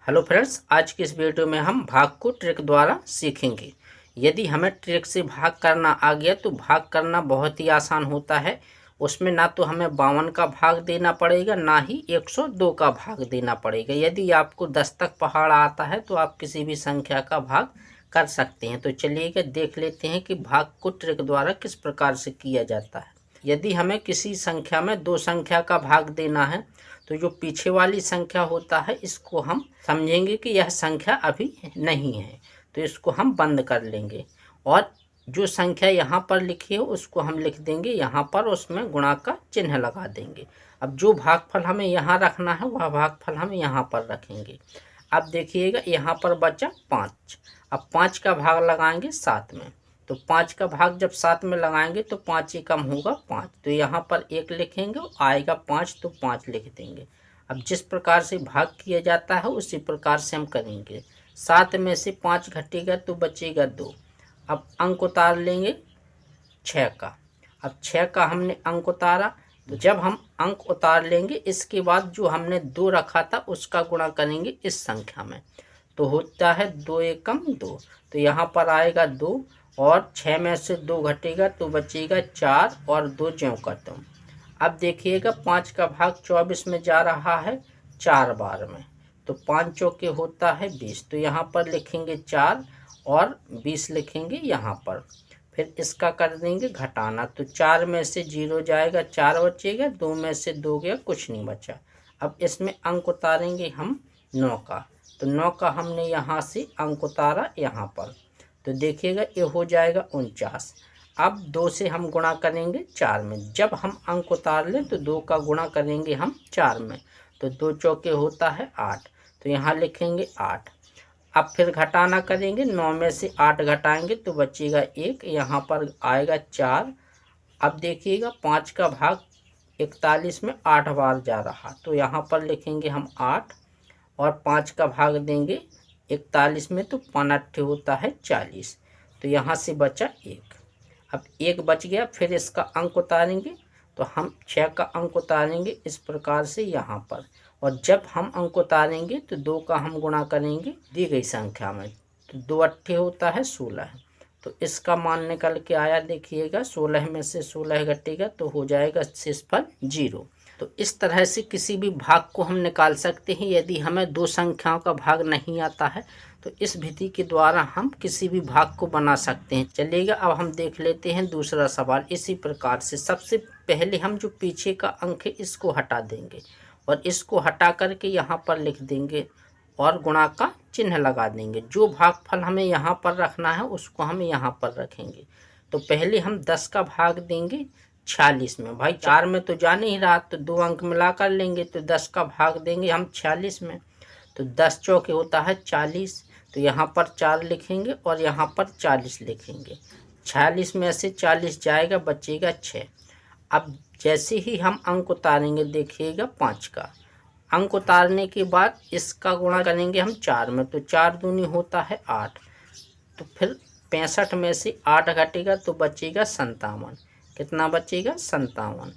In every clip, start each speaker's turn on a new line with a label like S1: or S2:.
S1: Hello friends, आज की इस वीडियो में हम भाग को ट्रिक द्वारा सीखेंगे। यदि हमें ट्रिक से भाग करना आ गया तो भाग करना बहुत ही आसान होता है। उसमें ना तो हमें 52 का भाग देना पड़ेगा, ना ही 102 का भाग देना पड़ेगा। यदि आपको 10 तक पहाड़ आता है तो आप किसी भी संख्या का भाग कर सकते हैं। तो चलिएगा देख लेते हैं कि भाग को ट्रिक द्वारा किस प्रकार से किया जाता है। यदि हमें किसी संख्या में 2 संख्या का भाग देना है तो जो पीछे वाली संख्या होता है इसको हम समझेंगे कि यह संख्या अभी नहीं है, तो इसको हम बंद कर लेंगे और जो संख्या यहाँ पर लिखी है उसको हम लिख देंगे यहाँ पर, उसमें गुणा का चिन्ह लगा देंगे। अब जो भागफल हमें यहाँ रखना है वह भागफल हम यहाँ पर रखेंगे। अब देखिएगा यहाँ पर बचा 5। अब 5 का भाग लगाएंगे 7 में, तो 5 का भाग जब 7 में लगाएंगे तो 5 ही कम होगा 5, तो यहाँ पर 1 लिखेंगे, आएगा 5 तो 5 लिख देंगे। अब जिस प्रकार से भाग किया जाता है उसी प्रकार से हम करेंगे। 7 में से 5 घटेगा तो बचेगा 2। अब अंक उतार लेंगे 6 का। अब 6 का हमने अंक उतारा, तो जब हम अंक उतार लेंगे इसके बाद जो हमने 2 रखा था उसका गुणा करेंगे इस संख्या में, तो होता है 2 एकम 2, तो यहाँ पर आएगा 2 और 6 में से 2 घटेगा तो बचेगा 4 और 2 ज्यों का त्यों। अब देखिएगा 5 का भाग 24 में जा रहा है 4 बार में, तो 5 चौके होता है 20, तो यहाँ पर लिखेंगे 4 और 20 लिखेंगे यहाँ पर। फिर इसका कर देंगे घटाना, तो 4 में से 0 जाएगा 4 बचेगा, 2 में से 2 गया कुछ नहीं बचा। अब इसमें अंक उतारेंगे हम 9 का, तो 9 का हमने यहाँ से अंक उतारा यहाँ पर, तो देखिएगा ये हो जाएगा 49। अब 2 से हम गुणा करेंगे 4 में, जब हम अंक उतार लें तो 2 का गुणा करेंगे हम 4 में, तो 2 चौके होता है 8, तो यहाँ लिखेंगे 8। अब फिर घटाना करेंगे, 9 में से 8 घटाएंगे तो बचेगा 1, यहाँ पर आएगा 4। अब देखिएगा 5 का भाग 41 में 8 बार जा रहा, तो यहाँ पर लिखेंगे हम 8 और 5 का भाग देंगे 41 में, तो 5 अट्ठे होता है 40, तो यहाँ से बचा 1। अब 1 बच गया, फिर इसका अंक उतारेंगे, तो हम 6 का अंक उतारेंगे इस प्रकार से यहाँ पर, और जब हम अंक उतारेंगे तो 2 का हम गुणा करेंगे दी गई संख्या में, तो 2 अट्ठे होता है 16, तो इसका मान निकल के आया देखिएगा 16 में से 16 घटेगा तो हो जाएगा शेषफल 0। तो इस तरह से किसी भी भाग को हम निकाल सकते हैं। यदि हमें 2 संख्याओं का भाग नहीं आता है तो इस विधि के द्वारा हम किसी भी भाग को बना सकते हैं। चलिएगा अब हम देख लेते हैं दूसरा सवाल। इसी प्रकार से सबसे पहले हम जो पीछे का अंक है इसको हटा देंगे और इसको हटा करके यहाँ पर लिख देंगे और गुणा का चिन्ह लगा देंगे। जो भागफल हमें यहाँ पर रखना है उसको हम यहाँ पर रखेंगे। तो पहले हम 10 का भाग देंगे 46 में। भाई 4 में तो जा नहीं रहा, तो 2 अंक मिला कर लेंगे, तो 10 का भाग देंगे हम 46 में, तो 10 चौके होता है 40, तो यहाँ पर 4 लिखेंगे और यहाँ पर 40 लिखेंगे। 46 में से 40 जाएगा, बचेगा 6। अब जैसे ही हम अंक उतारेंगे देखिएगा 5 का अंक उतारने के बाद इसका गुणा करेंगे हम 4 में, तो 4 दूनी होता है 8, तो फिर 65 में से 8 घटेगा तो बचेगा 57। कितना बचेगा? 57।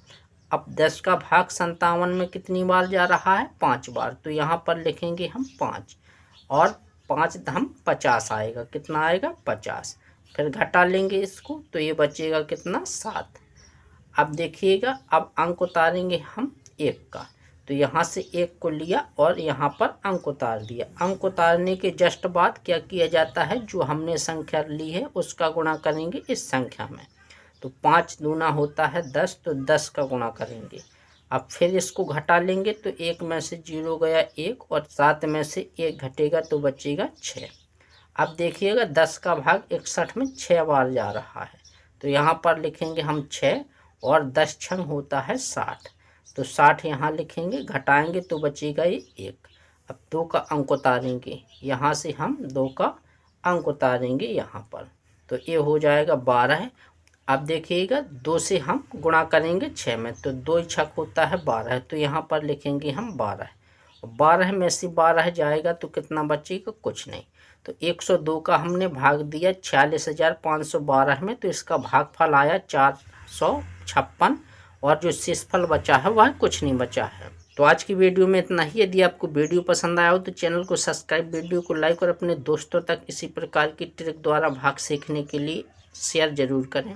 S1: अब 10 का भाग 57 में कितनी बार जा रहा है? 5 बार, तो यहाँ पर लिखेंगे हम 5 और 5 धम 50 आएगा। कितना आएगा? 50। फिर घटा लेंगे इसको, तो ये बचेगा कितना? 7। अब देखिएगा अब अंक उतारेंगे हम 1 का, तो यहाँ से 1 को लिया और यहाँ पर अंक उतार दिया। अंक उतारने के जस्ट बाद क्या किया जाता है, जो हमने संख्या ली है उसका गुणा करेंगे इस संख्या में, तो 5 दूना होता है 10, तो 10 का गुणा करेंगे। अब फिर इसको घटा लेंगे, तो 1 में से 0 गया 1 और 7 में से 1 घटेगा तो बचेगा 6। अब देखिएगा 10 का भाग 61 में 6 बार जा रहा है, तो यहाँ पर लिखेंगे हम 6 और 10 छंग होता है 60, तो 60 यहाँ लिखेंगे, घटाएंगे तो बचेगा ये 1। अब 2 का अंक उतारेंगे, यहाँ से हम 2 का अंक उतारेंगे यहाँ पर, तो ये हो जाएगा 12। अब देखिएगा 2 से हम गुणा करेंगे 6 में, तो 2 छक होता है 12, तो यहाँ पर लिखेंगे हम 12। 12 में से 12 जाएगा तो कितना बचेगा? कुछ नहीं, तो 102 का हमने भाग दिया 46,512 में, तो इसका भागफल आया 456 और जो शेषफल बचा है वह कुछ नहीं बचा है। तो आज की वीडियो में इतना ही। यदि आपको वीडियो पसंद आया हो तो चैनल को सब्सक्राइब, वीडियो को लाइक और अपने दोस्तों तक इसी प्रकार की ट्रिक द्वारा भाग सीखने के लिए शेयर ज़रूर करें।